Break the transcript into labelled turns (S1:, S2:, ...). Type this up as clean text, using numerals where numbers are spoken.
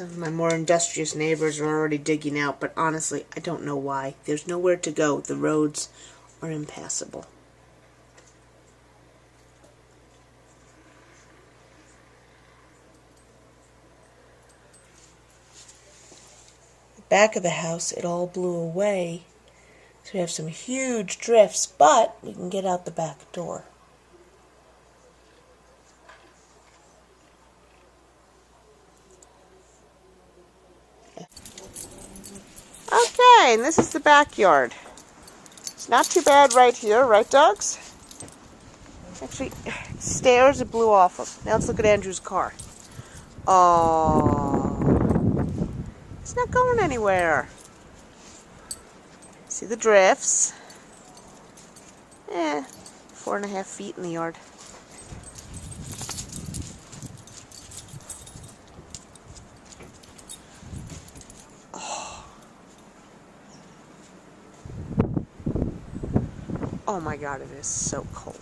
S1: Some of my more industrious neighbors are already digging out, but honestly, I don't know why. There's nowhere to go. The roads are impassable. The back of the house, it all blew away. So we have some huge drifts, but we can get out the back door. Okay, and this is the backyard. It's not too bad right here, right, dogs? Actually, stairs it blew off of. Now let's look at Andrew's car. Oh, it's not going anywhere. See the drifts? 4.5 feet in the yard. Oh my God, it is so cold.